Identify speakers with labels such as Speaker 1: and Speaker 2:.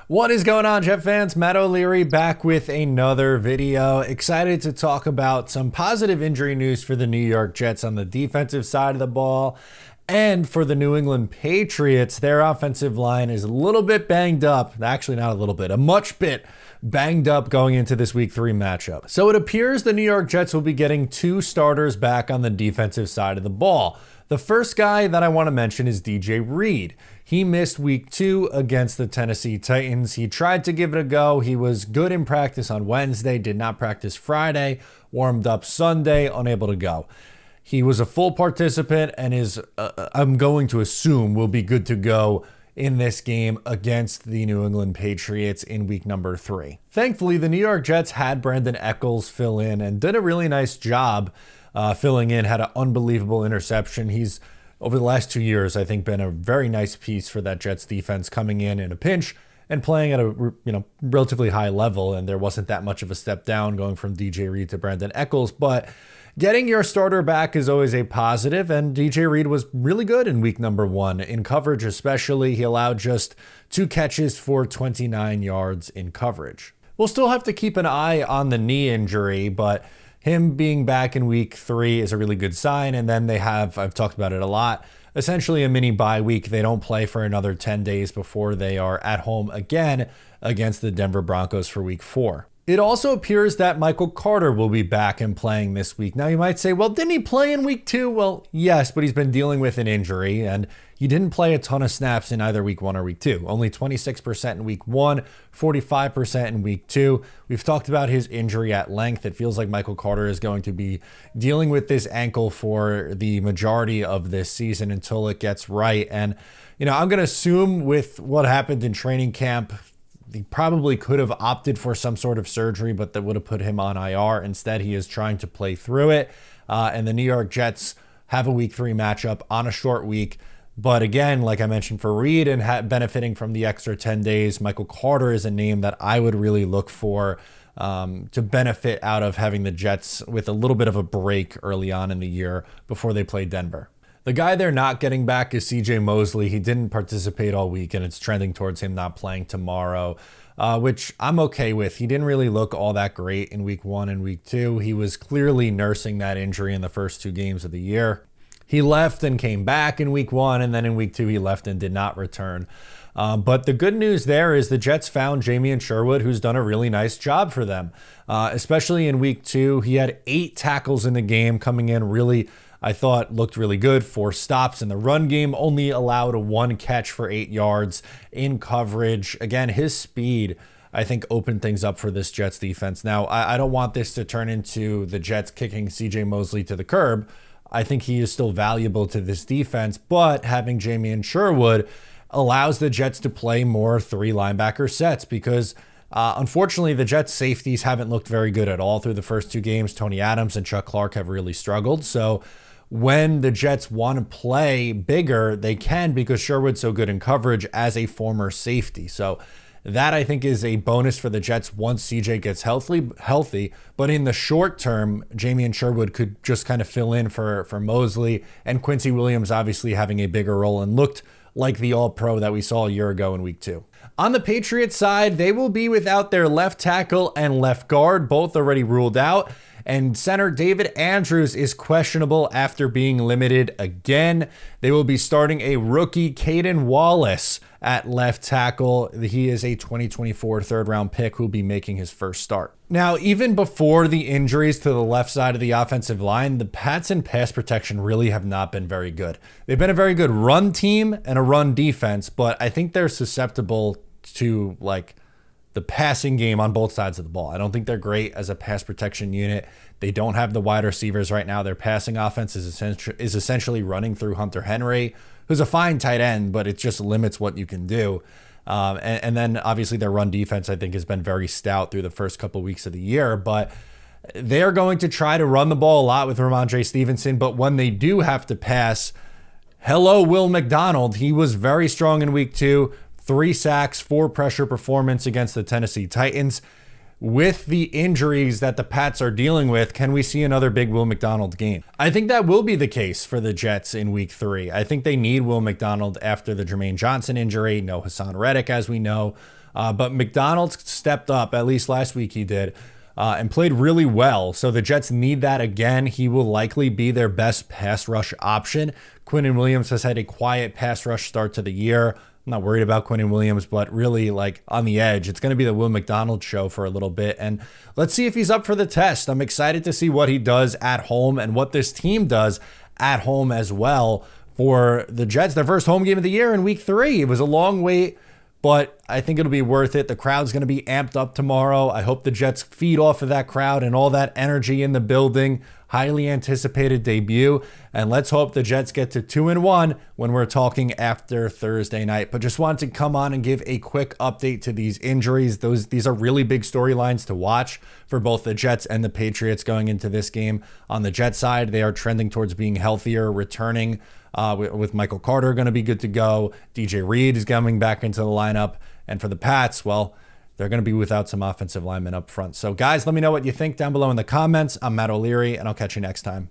Speaker 1: What is going on, Jet fans? Matt O'Leary back with another video. Excited to talk about some positive injury news for the New York Jets on the defensive side of the ball. And for the New England Patriots, their offensive line is a little bit banged up. Actually, not a little bit, a much bit banged up going into this Week 3 matchup. So it appears the New York Jets will be getting two starters back on the defensive side of the ball. The first guy that I want to mention is DJ Reed. He missed Week 2 against the Tennessee Titans. He tried to give it a go. He was good in practice on Wednesday, did not practice Friday, warmed up Sunday, unable to go. He was a full participant and is, I'm going to assume, will be good to go in this game against the New England Patriots in week number 3. Thankfully, the New York Jets had Brandon Echols fill in and did a really nice job filling in, had an unbelievable interception. He's, over the last 2 years, I think, been a very nice piece for that Jets defense, coming in a pinch and playing at a relatively high level, and there wasn't that much of a step down going from DJ Reed to Brandon Echols, but getting your starter back is always a positive, and DJ Reed was really good in week number 1. In coverage especially, he allowed just 2 catches for 29 yards in coverage. We'll still have to keep an eye on the knee injury, but him being back in week 3 is a really good sign. And then they have, I've talked about it a lot, essentially a mini bye week. They don't play for another 10 days before they are at home again against the Denver Broncos for week 4. It also appears that Michael Carter will be back and playing this week. Now you might say, well, didn't he play in week 2? Well, yes, but he's been dealing with an injury, and he didn't play a ton of snaps in either week 1 or week 2. Only 26% in week 1, 45% in week 2. We've talked about his injury at length. It feels like Michael Carter is going to be dealing with this ankle for the majority of this season until it gets right. And, I'm going to assume with what happened in training camp, he probably could have opted for some sort of surgery, but that would have put him on IR. Instead, he is trying to play through it. And the New York Jets have a week 3 matchup on a short week. But again, like I mentioned for Reed and benefiting from the extra 10 days, Michael Carter is a name that I would really look for to benefit out of having the Jets with a little bit of a break early on in the year before they play Denver. The guy they're not getting back is CJ Mosley. He didn't participate all week, and it's trending towards him not playing tomorrow, which I'm okay with. He didn't really look all that great in week 1 and week 2. He was clearly nursing that injury in the first 2 games of the year. He left and came back in week 1, and then in week 2 he left and did not return. But the good news there is the Jets found Jamien Sherwood, who's done a really nice job for them, especially in week 2. He had 8 tackles in the game, coming in really, I thought, looked really good. 4 stops in the run game, only allowed a 1 catch for 8 yards in coverage. Again, his speed, I think, opened things up for this Jets defense. Now, I don't want this to turn into the Jets kicking CJ Mosley to the curb. I think he is still valuable to this defense, but having Jamien Sherwood allows the Jets to play more 3 linebacker sets because unfortunately, the Jets safeties haven't looked very good at all through the first 2 games. Tony Adams and Chuck Clark have really struggled. So when the Jets want to play bigger, they can because Sherwood's so good in coverage as a former safety. So that, I think, is a bonus for the Jets once CJ gets healthy. But in the short term, Jamien Sherwood could just kind of fill in for Mosley, and Quincy Williams obviously having a bigger role and looked like the All-Pro that we saw a year ago in week 2. On the Patriots side, they will be without their left tackle and left guard, both already ruled out. And center David Andrews is questionable after being limited again. They will be starting a rookie, Caden Wallace, at left tackle. He is a 2024 third-round pick who will be making his first start. Now, even before the injuries to the left side of the offensive line, the Pats in pass protection really have not been very good. They've been a very good run team and a run defense, but I think they're susceptible to the passing game on both sides of the ball. I don't think they're great as a pass protection unit. They don't have the wide receivers right now. Their passing offense is essentially running through Hunter Henry, who's a fine tight end, but it just limits what you can do. And then obviously their run defense, I think, has been very stout through the first couple of weeks of the year. But they're going to try to run the ball a lot with Ramondre Stevenson. But when they do have to pass, hello, Will McDonald. He was very strong in week 2. 3 sacks, 4 pressure performance against the Tennessee Titans. With the injuries that the Pats are dealing with, can we see another big Will McDonald game? I think that will be the case for the Jets in week 3. I think they need Will McDonald after the Jermaine Johnson injury. No Hassan Reddick, as we know. But McDonald's stepped up, at least last week he did, and played really well. So the Jets need that again. He will likely be their best pass rush option. Quinnen Williams has had a quiet pass rush start to the year. I'm not worried about Quinnen Williams, but really like on the edge. It's going to be the Will McDonald show for a little bit. And let's see if he's up for the test. I'm excited to see what he does at home and what this team does at home as well for the Jets. Their first home game of the year in week 3. It was a long wait, but I think it'll be worth it. The crowd's going to be amped up tomorrow. I hope the Jets feed off of that crowd and all that energy in the building. Highly anticipated debut. And let's hope the Jets get to 2-1 when we're talking after Thursday night. But just wanted to come on and give a quick update to these injuries. These are really big storylines to watch for both the Jets and the Patriots going into this game. On the Jets side, they are trending towards being healthier, returning with Michael Carter going to be good to go. DJ Reed is coming back into the lineup. And for the Pats, well, they're going to be without some offensive linemen up front. So guys, let me know what you think down below in the comments. I'm Matt O'Leary, and I'll catch you next time.